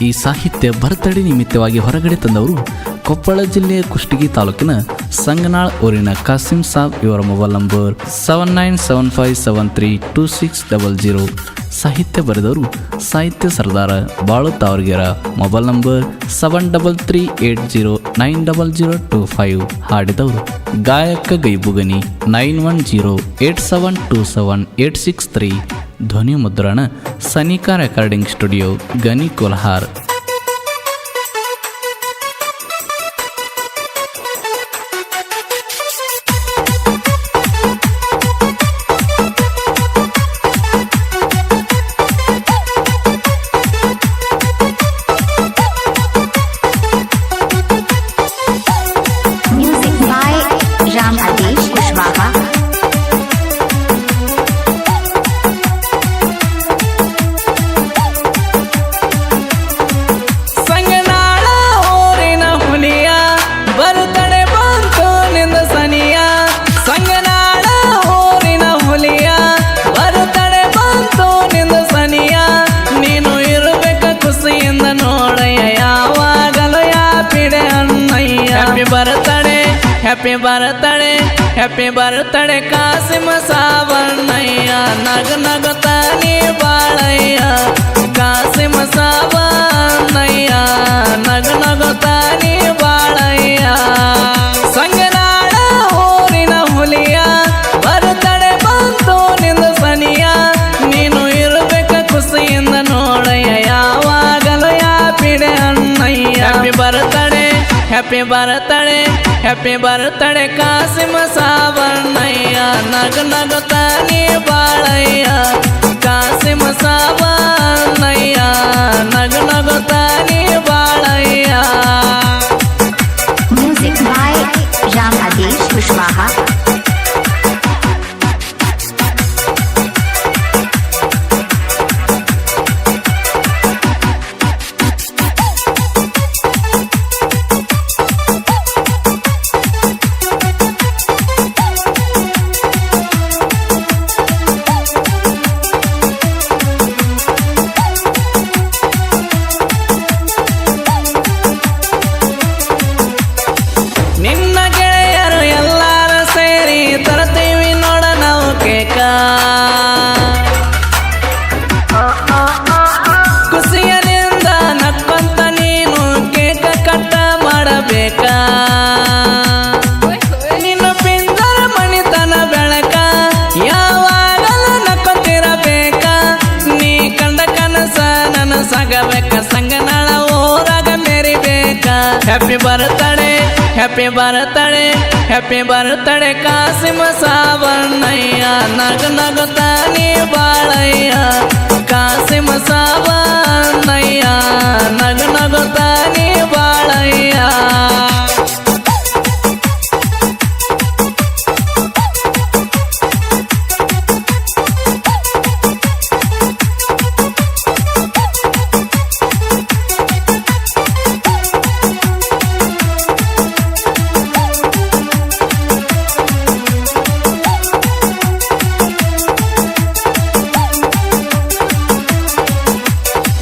ಈ ಸಾಹಿತ್ಯ ಬರ್ತಡೇ ನಿಮಿತ್ತವಾಗಿ ಹೊರಗಡೆ ತಂದವರು ಕೊಪ್ಪಳ ಜಿಲ್ಲೆಯ ಕುಷ್ಟಗಿ ತಾಲೂಕಿನ ಸಂಗನಾಳ್ ಊರಿನ ಕಾಸಿಂ ಸಾಬ್. ಇವರ ಮೊಬೈಲ್ ನಂಬರ್ 7975732600. ಸಾಹಿತ್ಯ ಬರೆದವರು ಸಾಹಿತ್ಯ ಸರ್ದಾರ ಬಾಳು ತಾವರ್ಗೆರ. Mobile number 7338090025. ಹಾಡಿದವರು ಗಾಯಕ ಗೈಬುಗನಿ 9108727863. ಧ್ವನಿ ಮುದ್ರಣ ಸನಿಕಾ recording studio Gani Kolhar. Music by Ram Adesh Kushwaha. Sanganal ಊರಿನ ಹುಲಿಯ ಬರುತ್ತಡೆ ಬಂತು ನಿಂದ ಸನಿಯ. ಸಂಗನಾಳ ಊರಿನ ಹುಲಿಯ ಬರುತ್ತಡೆ ಬಂತು ನಿಂದ ಸನಿಯ. ನೀನು ಇರಬೇಕ ಖುಷಿಯಿಂದ ನೋಡಯ್ಯ, ಯಾವಾಗಲೂ ಯಾಪಿಡೆ ಅಣ್ಣಯ್ಯ. ಹ್ಯಾಪಿ ಬರ್ತಡೆ ಹ್ಯಾಪಿ ಬರ್ತಡೆ ಕಾಸಿಮ ಸಾವಣ್ಣಯ್ಯ. ನಗ ನಗುತ್ತಾನೆ ಬಾಳಯ್ಯ ಕಾಸಿಮ ಸಾವಣ್ಣಯ್ಯ. ನಗ ನಗುತ್ತಾನೆ ಬಾಳಯ್ಯ. ಸಂಗನಾಳ ಊರಿನ ಹುಲಿಯ ಬರ್ತಡೆ ಬಂತು ನಿಂದ ಸನಿಯ. ನೀನು ಇರಬೇಕ ಖುಷಿಯಿಂದ ನೋಡಯ್ಯ, ಯಾವಾಗಲೂ ಯಾಪಿಡೆ ಅಣ್ಣಯ್ಯ. ಹ್ಯಾಪಿ ಬರ್ತಡೆ ಕಾಸಿಮ ಸಾವಣ್ಣಯ್ಯ. ನಗ ನಗುತ್ತಾನೆ ಬಾಳಯ್ಯ ಕಾಸಿಮ ಸಾವಣ್ಣಯ್ಯ. ನಗ ನಗುತ್ತಾನೆ Balayya. Music by Ram Adesh Kushwaha. ನಿನ್ನ ಗೆಳೆಯರು ಎಲ್ಲಾರ ಸೇರಿ ತರ್ತೀವಿ ನೋಡ ನಾವು ಕೇಕ. ಖುಷಿಯನಿಂದ ನಕ್ಕೊಂತ ನೀನು ಕೇಕ ಕಟ್ಟ ಮಾಡಬೇಕ. ನಿನ್ನ ಪಿಂದರ ಮಣಿತನ ಬೆಳಕ ಯಾವಾಗಲೂ ನಕ್ಕೊಂತಿರಬೇಕ. ನೀ ಕಂಡ ಕನಸ ನನಸಾಗಬೇಕ, ಸಂಗನಾಳ ಊರಾಗ ಮೆರಿಬೇಕ. ಹ್ಯಾಪಿ ಬರ್ತಡೆ ಕಾಸಿಮ ಸಾವಣ್ಣಯ್ಯ. ನಗ ನಗುತ್ತಾನೆ ಬಾಳಯ್ಯ